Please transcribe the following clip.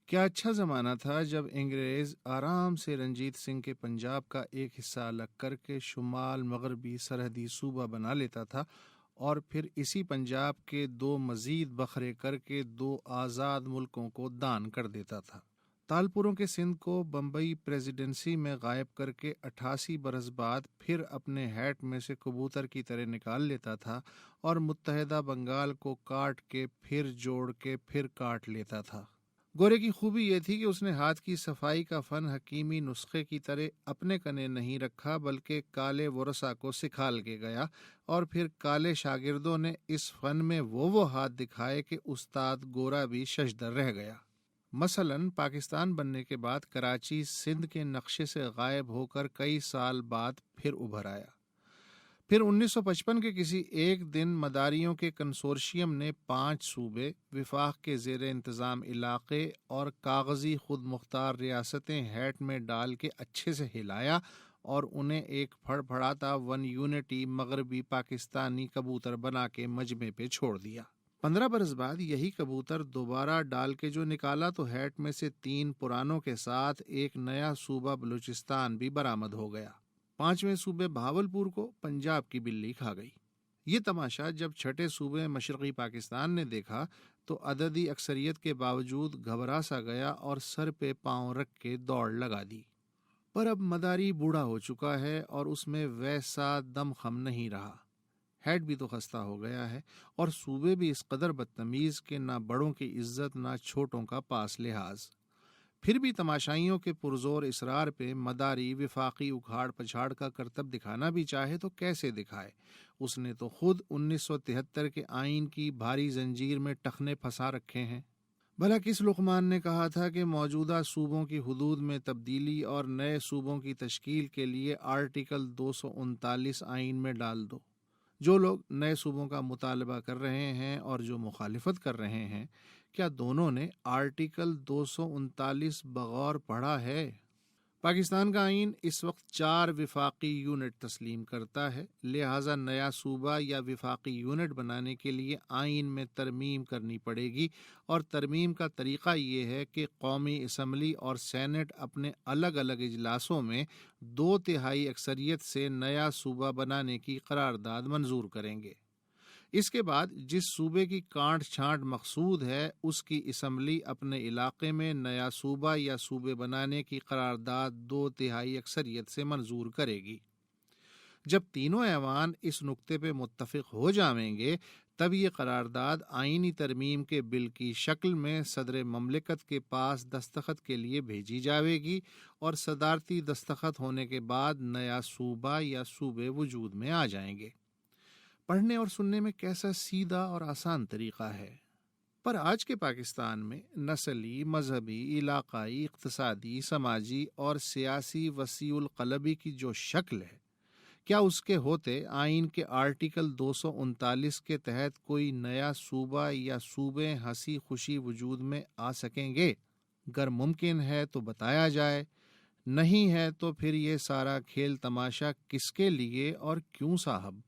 کیا اچھا زمانہ تھا جب انگریز آرام سے رنجیت سنگھ کے پنجاب کا ایک حصہ الگ کر کے شمال مغربی سرحدی صوبہ بنا لیتا تھا اور پھر اسی پنجاب کے دو مزید بکھرے کر کے دو آزاد ملکوں کو دان کر دیتا تھا۔ تالپوروں کے سندھ کو بمبئی پریزیڈنسی میں غائب کر کے 88 برس بعد پھر اپنے ہیٹ میں سے کبوتر کی طرح نکال لیتا تھا اور متحدہ بنگال کو کاٹ کے پھر جوڑ کے پھر کاٹ لیتا تھا۔ گورے کی خوبی یہ تھی کہ اس نے ہاتھ کی صفائی کا فن حکیمی نسخے کی طرح اپنے کنے نہیں رکھا، بلکہ کالے ورثا کو سکھال کے گیا اور پھر کالے شاگردوں نے اس فن میں وہ ہاتھ دکھائے کہ استاد گورا بھی ششدر رہ گیا۔ مثلاً پاکستان بننے کے بعد کراچی سندھ کے نقشے سے غائب ہو کر کئی سال بعد پھر ابھر آیا۔ پھر 1955 کے کسی ایک دن مداریوں کے کنسورشیم نے 5 صوبے، وفاق کے زیر انتظام علاقے اور کاغذی خود مختار ریاستیں ہیٹ میں ڈال کے اچھے سے ہلایا اور انہیں ایک پھڑ پھڑاتا ون یونٹی مغربی پاکستانی کبوتر بنا کے مجمع پہ چھوڑ دیا۔ 15 برس بعد یہی کبوتر دوبارہ ڈال کے جو نکالا تو ہیٹ میں سے 3 پرانوں کے ساتھ ایک نیا صوبہ بلوچستان بھی برآمد ہو گیا۔ 5ویں صوبے بہاولپور کو پنجاب کی بلی کھا گئی۔ یہ تماشا جب چھٹے صوبے مشرقی پاکستان نے دیکھا تو عددی اکثریت کے باوجود گھبرا سا گیا اور سر پہ پاؤں رکھ کے دوڑ لگا دی۔ پر اب مداری بوڑھا ہو چکا ہے اور اس میں ویسا دم خم نہیں رہا۔ ہیڈ بھی تو خستہ ہو گیا ہے اور صوبے بھی اس قدر بدتمیز کہ نہ بڑوں کی عزت نہ چھوٹوں کا پاس لحاظ۔ پھر بھی تماشائیوں کے پرزور اصرار پہ مداری وفاقی اکھاڑ پچھاڑ کا کرتب دکھانا بھی چاہے تو کیسے دکھائے؟ اس نے تو خود 1973 کے آئین کی بھاری زنجیر میں ٹخنے پھنسا رکھے ہیں۔ بھلا کس لقمان نے کہا تھا کہ موجودہ صوبوں کی حدود میں تبدیلی اور نئے صوبوں کی تشکیل کے لیے آرٹیکل 239 آئین میں ڈال دو؟ جو لوگ نئے صوبوں کا مطالبہ کر رہے ہیں اور جو مخالفت کر رہے ہیں، کیا دونوں نے آرٹیکل 239 بغور پڑھا ہے؟ پاکستان کا آئین اس وقت 4 وفاقی یونٹ تسلیم کرتا ہے، لہٰذا نیا صوبہ یا وفاقی یونٹ بنانے کے لیے آئین میں ترمیم کرنی پڑے گی، اور ترمیم کا طریقہ یہ ہے کہ قومی اسمبلی اور سینٹ اپنے الگ الگ اجلاسوں میں 2/3 اکثریت سے نیا صوبہ بنانے کی قرارداد منظور کریں گے۔ اس کے بعد جس صوبے کی کانٹ چھانٹ مقصود ہے اس کی اسمبلی اپنے علاقے میں نیا صوبہ یا صوبے بنانے کی قرارداد 2/3 اکثریت سے منظور کرے گی۔ جب تینوں ایوان اس نقطے پہ متفق ہو جائیں گے تب یہ قرارداد آئینی ترمیم کے بل کی شکل میں صدر مملکت کے پاس دستخط کے لیے بھیجی جاوے گی، اور صدارتی دستخط ہونے کے بعد نیا صوبہ یا صوبے وجود میں آ جائیں گے۔ پڑھنے اور سننے میں کیسا سیدھا اور آسان طریقہ ہے، پر آج کے پاکستان میں نسلی، مذہبی، علاقائی، اقتصادی، سماجی اور سیاسی وسیع القلبی کی جو شکل ہے، کیا اس کے ہوتے آئین کے آرٹیکل 239 کے تحت کوئی نیا صوبہ یا صوبے ہنسی خوشی وجود میں آ سکیں گے؟ گر ممکن ہے تو بتایا جائے، نہیں ہے تو پھر یہ سارا کھیل تماشا کس کے لیے اور کیوں صاحب؟